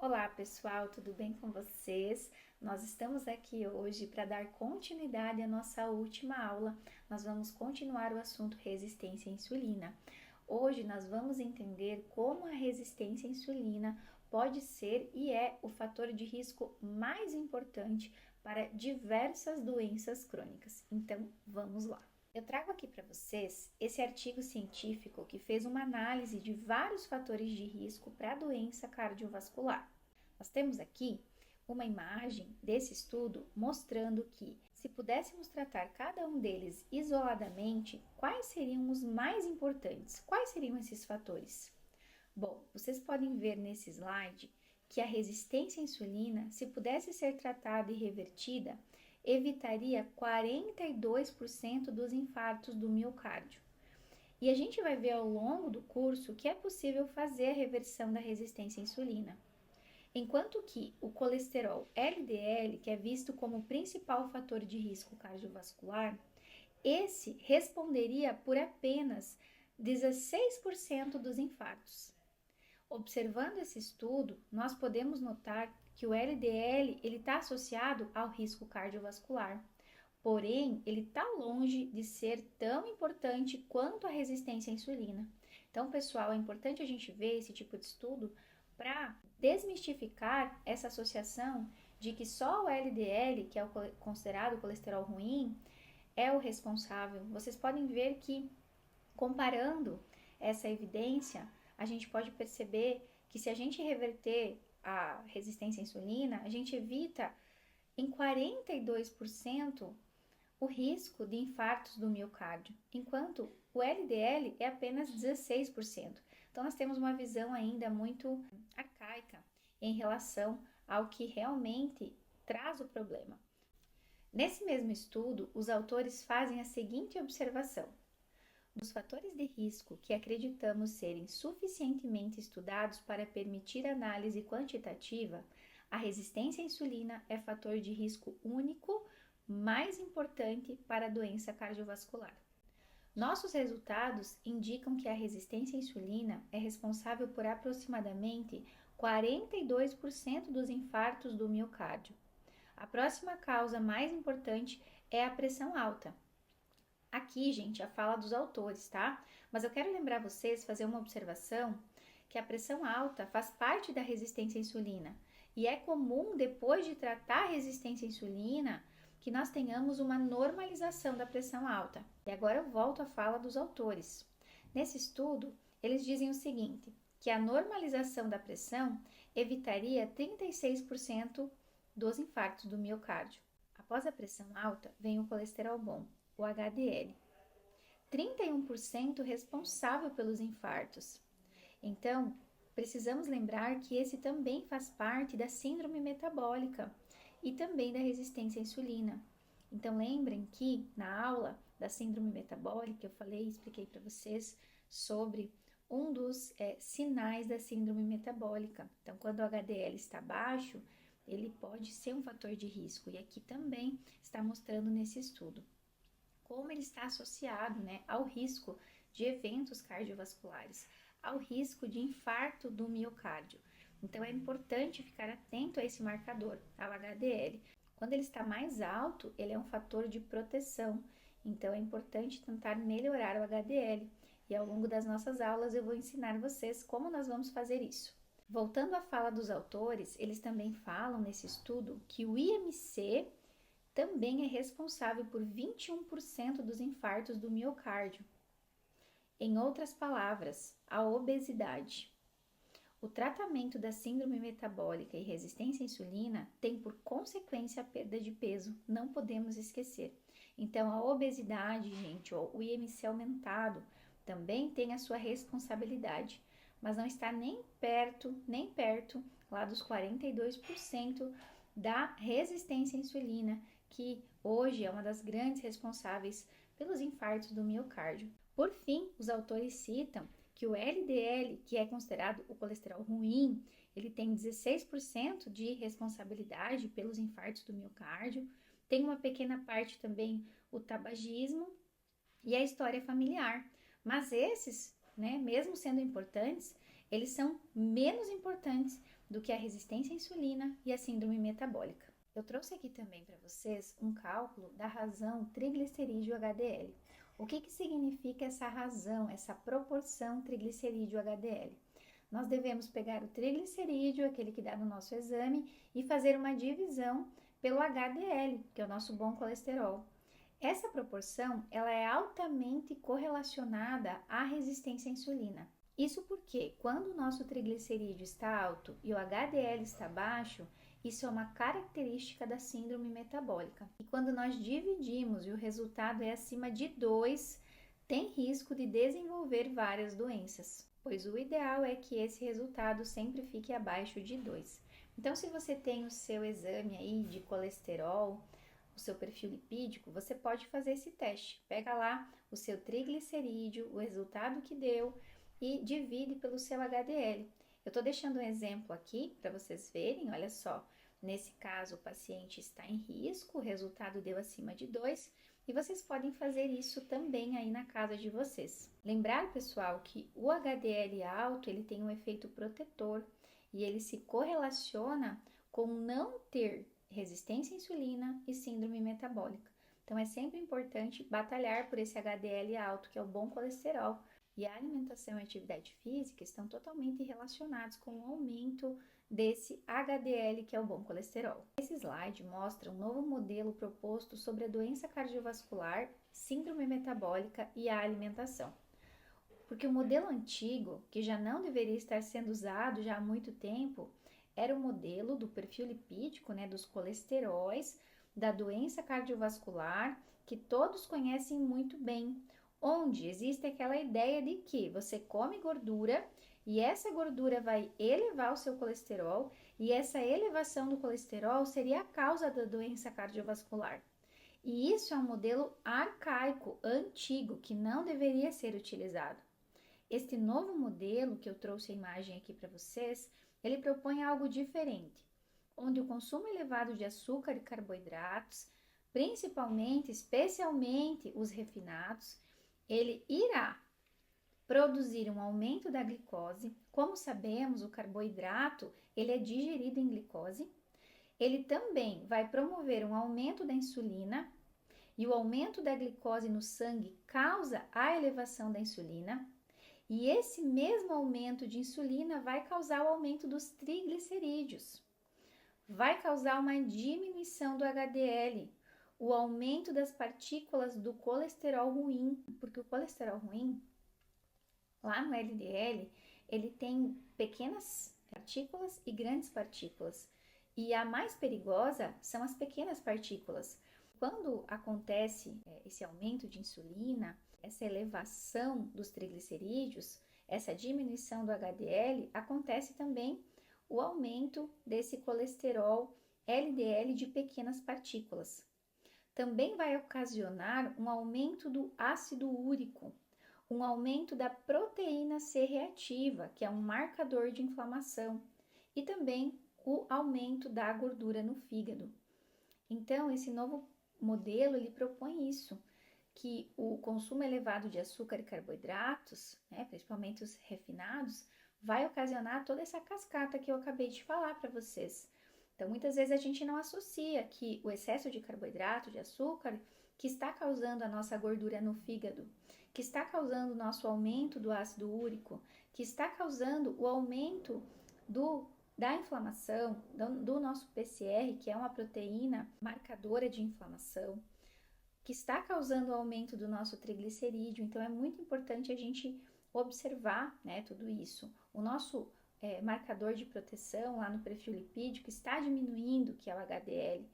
Olá pessoal, tudo bem com vocês? Nós estamos aqui hoje para dar continuidade à nossa última aula. Nós vamos continuar o assunto resistência à insulina. Hoje nós vamos entender como a resistência à insulina pode ser e é o fator de risco mais importante para diversas doenças crônicas. Então, vamos lá. Eu trago aqui para vocês esse artigo científico que fez uma análise de vários fatores de risco para a doença cardiovascular. Nós temos aqui uma imagem desse estudo mostrando que, se pudéssemos tratar cada um deles isoladamente, quais seriam os mais importantes? Quais seriam esses fatores? Bom, vocês podem ver nesse slide que a resistência à insulina, se pudesse ser tratada e revertida, evitaria 42% dos infartos do miocárdio. E a gente vai ver ao longo do curso que é possível fazer a reversão da resistência à insulina. Enquanto que o colesterol LDL, que é visto como o principal fator de risco cardiovascular, esse responderia por apenas 16% dos infartos. Observando esse estudo, nós podemos notar que o LDL está associado ao risco cardiovascular, porém ele está longe de ser tão importante quanto a resistência à insulina. Então, pessoal, é importante a gente ver esse tipo de estudo para desmistificar essa associação de que só o LDL, que é o considerado o colesterol ruim, é o responsável. Vocês podem ver que, comparando essa evidência, a gente pode perceber que se a gente reverter a resistência à insulina, a gente evita em 42% o risco de infartos do miocárdio, enquanto o LDL é apenas 16%. Então, nós temos uma visão ainda muito arcaica em relação ao que realmente traz o problema. Nesse mesmo estudo, os autores fazem a seguinte observação: dos fatores de risco que acreditamos serem suficientemente estudados para permitir análise quantitativa, a resistência à insulina é fator de risco único mais importante para a doença cardiovascular. Nossos resultados indicam que a resistência à insulina é responsável por aproximadamente 42% dos infartos do miocárdio. A próxima causa mais importante é a pressão alta. Aqui, gente, a fala dos autores, tá? Mas eu quero lembrar vocês, fazer uma observação, que a pressão alta faz parte da resistência à insulina. E é comum, depois de tratar a resistência à insulina, que nós tenhamos uma normalização da pressão alta. E agora eu volto à fala dos autores. Nesse estudo, eles dizem o seguinte, que a normalização da pressão evitaria 36% dos infartos do miocárdio. Após a pressão alta, vem o colesterol bom, o HDL. 31% responsável pelos infartos. Então, precisamos lembrar que esse também faz parte da síndrome metabólica e também da resistência à insulina. Então, lembrem que na aula da síndrome metabólica eu expliquei para vocês sobre um dos sinais da síndrome metabólica. Então, quando o HDL está baixo, ele pode ser um fator de risco, e aqui também está mostrando nesse estudo como ele está associado, ao risco de eventos cardiovasculares, ao risco de infarto do miocárdio. Então, é importante ficar atento a esse marcador, ao HDL. Quando ele está mais alto, ele é um fator de proteção, então é importante tentar melhorar o HDL. E ao longo das nossas aulas eu vou ensinar vocês como nós vamos fazer isso. Voltando à fala dos autores, eles também falam nesse estudo que o IMC também é responsável por 21% dos infartos do miocárdio. Em outras palavras, a obesidade. O tratamento da síndrome metabólica e resistência à insulina tem por consequência a perda de peso, não podemos esquecer. Então, a obesidade, gente, o IMC aumentado, também tem a sua responsabilidade, mas não está nem perto lá dos 42% da resistência à insulina, que hoje é uma das grandes responsáveis pelos infartos do miocárdio. Por fim, os autores citam que o LDL, que é considerado o colesterol ruim, ele tem 16% de responsabilidade pelos infartos do miocárdio, tem uma pequena parte também o tabagismo e a história familiar. Mas esses, mesmo sendo importantes, eles são menos importantes do que a resistência à insulina e a síndrome metabólica. Eu trouxe aqui também para vocês um cálculo da razão triglicerídeo-HDL. O que significa essa razão, essa proporção triglicerídeo-HDL? Nós devemos pegar o triglicerídeo, aquele que dá no nosso exame, e fazer uma divisão pelo HDL, que é o nosso bom colesterol. Essa proporção ela é altamente correlacionada à resistência à insulina. Isso porque quando o nosso triglicerídeo está alto e o HDL está baixo, isso é uma característica da síndrome metabólica. E quando nós dividimos e o resultado é acima de 2, tem risco de desenvolver várias doenças, pois o ideal é que esse resultado sempre fique abaixo de 2. Então, se você tem o seu exame aí de colesterol, o seu perfil lipídico, você pode fazer esse teste. Pega lá o seu triglicerídeo, o resultado que deu e divide pelo seu HDL. Eu estou deixando um exemplo aqui para vocês verem, olha só. Nesse caso, o paciente está em risco, o resultado deu acima de 2 e vocês podem fazer isso também aí na casa de vocês. Lembrar, pessoal, que o HDL alto, ele tem um efeito protetor e ele se correlaciona com não ter resistência à insulina e síndrome metabólica. Então, é sempre importante batalhar por esse HDL alto, que é o bom colesterol. E a alimentação e a atividade física estão totalmente relacionados com o aumento desse HDL, que é o bom colesterol. Esse slide mostra um novo modelo proposto sobre a doença cardiovascular, síndrome metabólica e a alimentação. Porque o modelo antigo, que já não deveria estar sendo usado já há muito tempo, era o modelo do perfil lipídico, dos colesteróis, da doença cardiovascular, que todos conhecem muito bem, onde existe aquela ideia de que você come gordura e essa gordura vai elevar o seu colesterol e essa elevação do colesterol seria a causa da doença cardiovascular. E isso é um modelo arcaico, antigo, que não deveria ser utilizado. Este novo modelo, que eu trouxe a imagem aqui para vocês, ele propõe algo diferente, onde o consumo elevado de açúcar e carboidratos, especialmente os refinados, ele irá produzir um aumento da glicose. Como sabemos, o carboidrato ele é digerido em glicose. Ele também vai promover um aumento da insulina e o aumento da glicose no sangue causa a elevação da insulina. E esse mesmo aumento de insulina vai causar o aumento dos triglicerídeos, vai causar uma diminuição do HDL, o aumento das partículas do colesterol ruim, porque o colesterol ruim, lá no LDL, ele tem pequenas partículas e grandes partículas, e a mais perigosa são as pequenas partículas. Quando acontece esse aumento de insulina, essa elevação dos triglicerídeos, essa diminuição do HDL, acontece também o aumento desse colesterol LDL de pequenas partículas. Também vai ocasionar um aumento do ácido úrico, um aumento da proteína C reativa, que é um marcador de inflamação, e também o aumento da gordura no fígado. Então, esse novo modelo, ele propõe isso, que o consumo elevado de açúcar e carboidratos, principalmente os refinados, vai ocasionar toda essa cascata que eu acabei de falar para vocês. Então, muitas vezes a gente não associa que o excesso de carboidrato, de açúcar, que está causando a nossa gordura no fígado, que está causando o nosso aumento do ácido úrico, que está causando o aumento da inflamação, do nosso PCR, que é uma proteína marcadora de inflamação, que está causando o aumento do nosso triglicerídeo. Então, é muito importante a gente observar tudo isso. O nosso marcador de proteção lá no perfil lipídico está diminuindo, que é o HDL.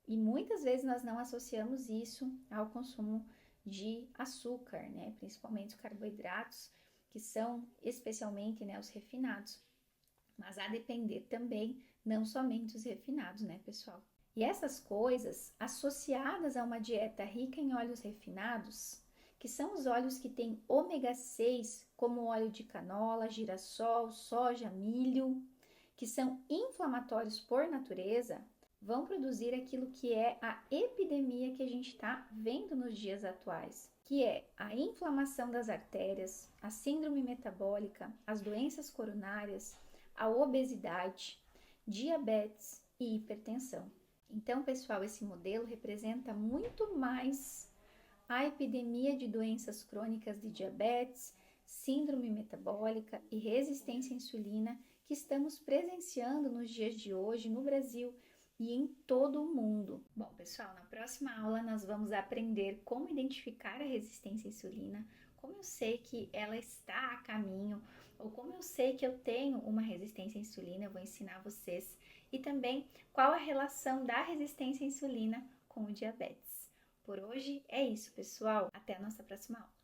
E muitas vezes nós não associamos isso ao consumo de açúcar, principalmente os carboidratos, que são especialmente os refinados. Mas a depender também, não somente os refinados, pessoal? E essas coisas, associadas a uma dieta rica em óleos refinados, que são os óleos que têm ômega 6, como óleo de canola, girassol, soja, milho, que são inflamatórios por natureza, vão produzir aquilo que é a epidemia que a gente está vendo nos dias atuais, que é a inflamação das artérias, a síndrome metabólica, as doenças coronárias, a obesidade, diabetes e hipertensão. Então, pessoal, esse modelo representa muito mais a epidemia de doenças crônicas de diabetes, síndrome metabólica e resistência à insulina que estamos presenciando nos dias de hoje no Brasil e em todo o mundo. Bom, pessoal, na próxima aula nós vamos aprender como identificar a resistência à insulina, como eu sei que ela está a caminho, ou como eu sei que eu tenho uma resistência à insulina, eu vou ensinar vocês, e também qual a relação da resistência à insulina com o diabetes. Por hoje é isso, pessoal. Até a nossa próxima aula.